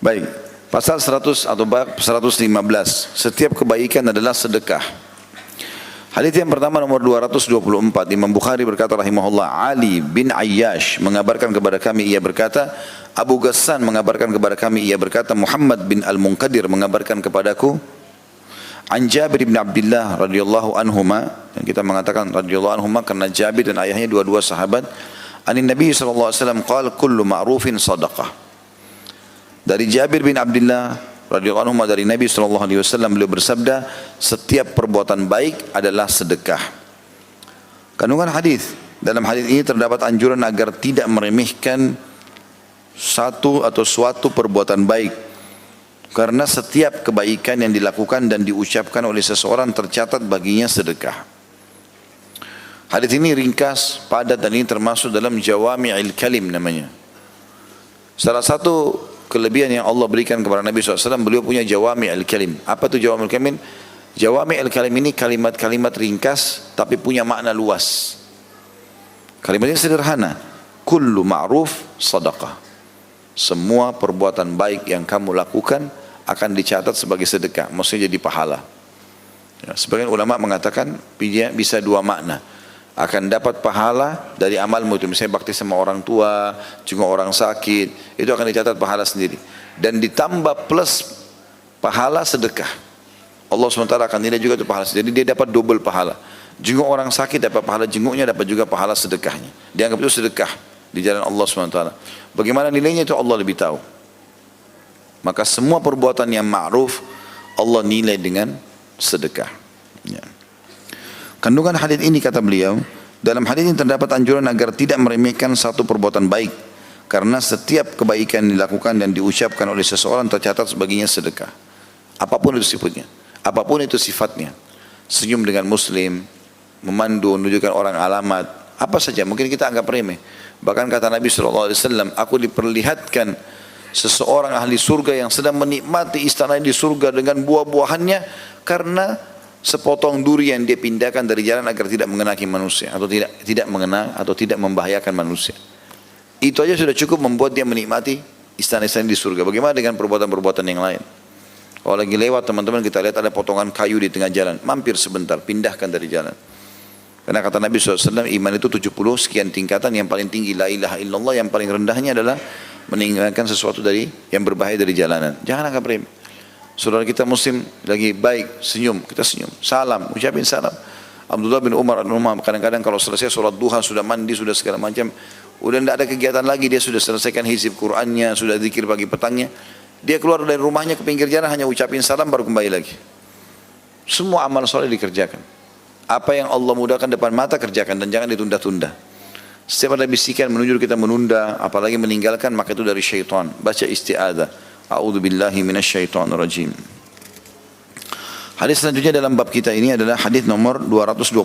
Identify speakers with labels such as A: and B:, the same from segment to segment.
A: Baik, pasal 100 atau bab 115, setiap kebaikan adalah sedekah. Hadis yang pertama nomor 224, Imam Bukhari berkata rahimahullah, Ali bin Ayyash mengabarkan kepada kami, ia berkata, Abu Ghassan mengabarkan kepada kami, ia berkata, Muhammad bin Al-Munqadir mengabarkan kepadaku, An Jabir bin Abdullah radhiyallahu anhuma, yang kita mengatakan radhiyallahu anhuma karena Jabir dan ayahnya dua-dua sahabat, Anin Nabi sallallahu alaihi wasallam qala kullu ma'rufin sadaqah. Dari Jabir bin Abdullah radhiyallahu anhu dari Nabi sallallahu alaihi wasallam, beliau bersabda, setiap perbuatan baik adalah sedekah. Kandungan hadis, dalam hadis ini terdapat anjuran agar tidak meremehkan satu atau suatu perbuatan baik, karena setiap kebaikan yang dilakukan dan diucapkan oleh seseorang tercatat baginya sedekah. Hadis ini ringkas, padat, dan ini termasuk dalam jawami'il kalim namanya. Salah satu kelebihan yang Allah berikan kepada Nabi SAW, beliau punya jawami'il kalim. Apa itu jawami'il kalim? Jawami'il kalim ini kalimat-kalimat ringkas tapi punya makna luas. Kalimatnya sederhana. Kullu ma'ruf sadaqah. Semua perbuatan baik yang kamu lakukan akan dicatat sebagai sedekah, maksudnya jadi pahala. Ya, sebagian ulama mengatakan bisa dua makna. Akan dapat pahala dari amalmu itu, misalnya bakti sama orang tua, jenguk orang sakit, itu akan dicatat pahala sendiri. Dan ditambah plus pahala sedekah. Allah SWT akan nilai juga itu pahala. Jadi dia dapat double pahala. Jenguk orang sakit dapat pahala jenguknya, dapat juga pahala sedekahnya. Dianggap itu sedekah di jalan Allah SWT. Bagaimana nilainya itu Allah lebih tahu. Maka semua perbuatan yang ma'ruf Allah nilai dengan sedekah. Ya. Kandungan hadis ini kata beliau, dalam hadis ini terdapat anjuran agar tidak meremehkan satu perbuatan baik, karena setiap kebaikan dilakukan dan diucapkan oleh seseorang tercatat sebaginya sedekah. Apapun itu sifatnya, apapun itu sifatnya. Senyum dengan muslim, memandu, menunjukkan orang alamat, apa saja mungkin kita anggap remeh. Bahkan kata Nabi SAW, aku diperlihatkan seseorang ahli surga yang sedang menikmati istana di surga dengan buah-buahannya karena sepotong duri yang dia pindahkan dari jalan agar tidak mengenaki manusia atau tidak mengenal atau tidak membahayakan manusia. Itu aja sudah cukup membuat dia menikmati istana-istana di surga. Bagaimana dengan perbuatan-perbuatan yang lain? Kalau lagi lewat teman-teman kita lihat ada potongan kayu di tengah jalan, mampir sebentar, pindahkan dari jalan. Karena kata Nabi SAW, iman itu 70 sekian tingkatan, yang paling tinggi la ilaha illallah, yang paling rendahnya adalah meninggalkan sesuatu dari yang berbahaya dari jalanan. Jangan anggap remeh. Saudara kita muslim lagi baik, senyum, kita senyum, salam, ucapin salam. Abdullah bin Umar kadang-kadang kalau selesai sholat duha, sudah mandi, sudah segala macam, udah tidak ada kegiatan lagi, dia sudah selesaikan hizib Qur'annya, sudah zikir pagi petangnya, dia keluar dari rumahnya ke pinggir jalan hanya ucapin salam baru kembali lagi. Semua amal soleh dikerjakan. Apa yang Allah mudahkan depan mata kerjakan dan jangan ditunda-tunda. Setiap ada bisikan menuju kita menunda, apalagi meninggalkan, maka itu dari syaitan. Baca isti'adzah. A'udzubillahi minasyaitonirrajim. Hadis selanjutnya dalam bab kita ini adalah hadis nomor 225.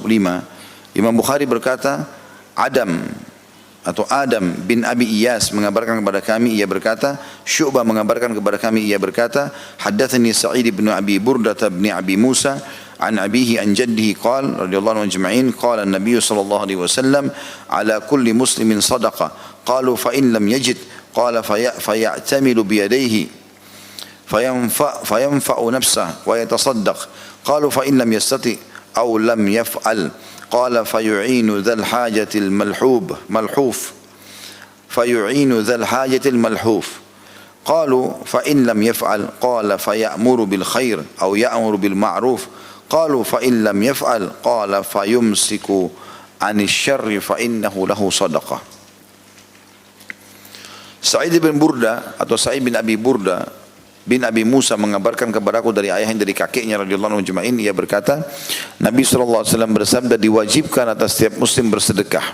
A: Imam Bukhari berkata, Adam bin Abi Iyas mengabarkan kepada kami, ia berkata, Syu'bah mengabarkan kepada kami, ia berkata, haddatsani Sa'id bin Abi Burdah bin Abi Musa عن أبيه عن جده قال رضي الله عنه أجمعين قال النبي صلى الله عليه وسلم على كل مسلم صدقة قالوا فإن لم يجد قال فيعتمل بيديه فينفع نفسه ويتصدق قالوا فإن لم يستطع أو لم يفعل قال فيعين ذا الحاجة الملحوف قالوا فإن لم يفعل قال فيأمر بالخير أو يأمر بالمعروف قالوا فإن لم يفعل قال فيمسك عن الشر فإنه له صدقة. Sa'id bin Burda atau Sa'id bin Abi Burda bin Abi Musa mengabarkan kepadaku dari ayahnya dari kakeknya radhiyallahu anhu ajma'in, ia berkata, Nabi SAW bersabda, diwajibkan atas setiap muslim bersedekah.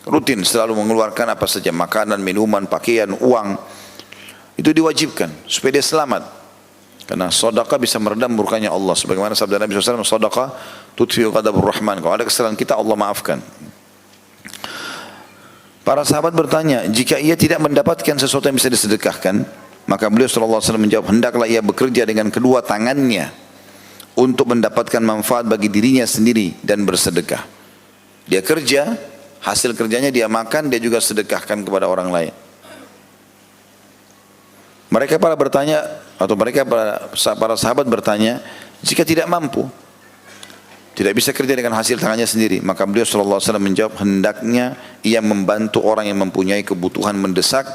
A: Rutin selalu mengeluarkan apa saja, makanan, minuman, pakaian, uang. Itu diwajibkan supaya dia selamat. Karena sedekah bisa meredam murkanya Allah. Sebagaimana sabda Nabi SAW, sedekah tudfi'u ghadabur rahman. Kalau ada kesalahan kita, Allah maafkan. Para sahabat bertanya, jika ia tidak mendapatkan sesuatu yang bisa disedekahkan, maka beliau SAW menjawab, hendaklah ia bekerja dengan kedua tangannya untuk mendapatkan manfaat bagi dirinya sendiri dan bersedekah. Dia kerja, hasil kerjanya dia makan, dia juga sedekahkan kepada orang lain. Mereka para bertanya, atau mereka para sahabat bertanya, jika tidak mampu, tidak bisa kerja dengan hasil tangannya sendiri, maka beliau sallallahu alaihi wasallam menjawab, hendaknya ia membantu orang yang mempunyai kebutuhan mendesak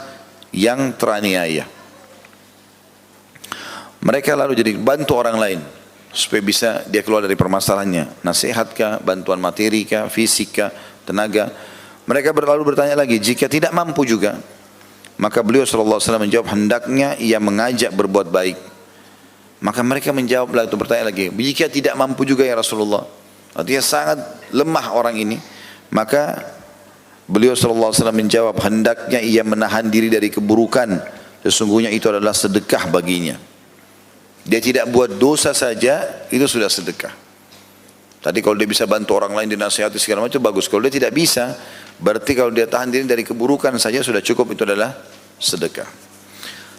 A: yang teraniaya. Mereka lalu jadi bantu orang lain supaya bisa dia keluar dari permasalahannya. Nasihat kah, bantuan materi kah, fisik kah, tenaga. Mereka lalu bertanya lagi, jika tidak mampu juga, maka beliau sallallahu alaihi wasallam menjawab, hendaknya ia mengajak berbuat baik. Maka mereka menjawab lagi, bertanya lagi, jika tidak mampu juga ya Rasulullah, artinya sangat lemah orang ini. Maka beliau sallallahu alaihi wasallam menjawab, hendaknya ia menahan diri dari keburukan, sesungguhnya itu adalah sedekah baginya. Dia tidak buat dosa saja, itu sudah sedekah. Tadi kalau dia bisa bantu orang lain, dinasihati segala macam, bagus. Kalau dia tidak bisa, berarti kalau dia tahan diri dari keburukan saja sudah cukup, itu adalah sedekah.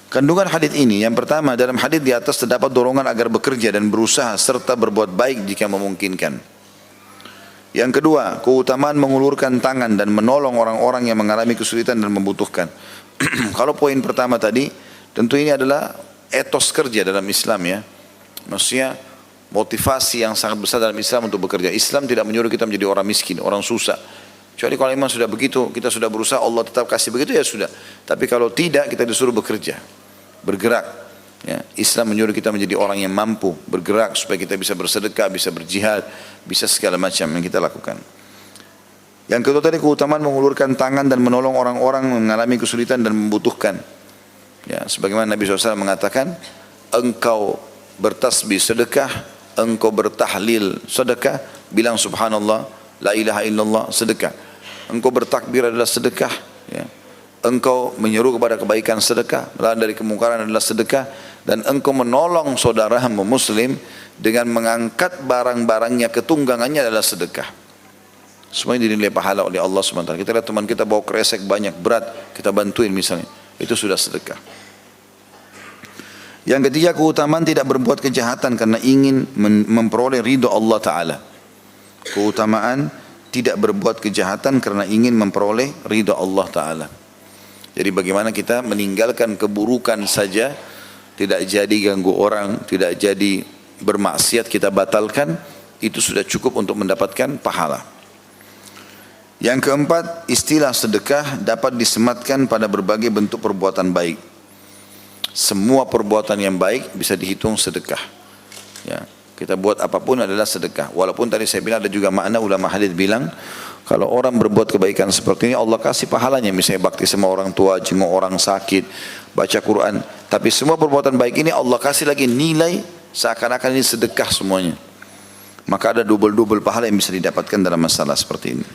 A: Kandungan hadis ini, yang pertama, dalam hadis di atas terdapat dorongan agar bekerja dan berusaha serta berbuat baik jika memungkinkan. Yang kedua, keutamaan mengulurkan tangan dan menolong orang-orang yang mengalami kesulitan dan membutuhkan. Kalau poin pertama tadi, tentu ini adalah etos kerja dalam Islam ya. Maksudnya motivasi yang sangat besar dalam Islam untuk bekerja. Islam tidak menyuruh kita menjadi orang miskin, orang susah. Kecuali kalau memang sudah begitu, kita sudah berusaha, Allah tetap kasih begitu, ya sudah. Tapi kalau tidak, kita disuruh bekerja, bergerak. Ya, Islam menyuruh kita menjadi orang yang mampu bergerak supaya kita bisa bersedekah, bisa berjihad, bisa segala macam yang kita lakukan. Yang kedua tadi, keutamaan mengulurkan tangan dan menolong orang-orang yang mengalami kesulitan dan membutuhkan. Ya, sebagaimana Nabi SAW mengatakan, engkau bertasbih sedekah, engkau bertahlil sedekah, bilang subhanallah, la ilaha illallah, sedekah. Engkau bertakbir adalah sedekah, ya. Engkau menyeru kepada kebaikan sedekah, melarang dari kemungkaran adalah sedekah, dan engkau menolong saudaramu muslim dengan mengangkat barang-barangnya ke tunggangannya adalah sedekah. Semuanya dinilai pahala oleh Allah SWT. Kita lihat teman kita bawa kresek banyak, berat, kita bantuin misalnya, itu sudah sedekah. Yang ketiga, keutamaan tidak berbuat kejahatan karena ingin memperoleh ridho Allah Ta'ala. Keutamaan tidak berbuat kejahatan karena ingin memperoleh ridha Allah Ta'ala. Jadi bagaimana kita meninggalkan keburukan saja, tidak jadi ganggu orang, tidak jadi bermaksiat, kita batalkan, itu sudah cukup untuk mendapatkan pahala. Yang keempat, istilah sedekah dapat disematkan pada berbagai bentuk perbuatan baik. Semua perbuatan yang baik bisa dihitung sedekah. Ya. Kita buat apapun adalah sedekah. Walaupun tadi saya bilang ada juga makna ulama hadis bilang, kalau orang berbuat kebaikan seperti ini, Allah kasih pahalanya. Misalnya bakti sama orang tua, jenguk orang sakit, baca Quran. Tapi semua perbuatan baik ini Allah kasih lagi nilai seakan-akan ini sedekah semuanya. Maka ada double-double pahala yang bisa didapatkan dalam masalah seperti ini.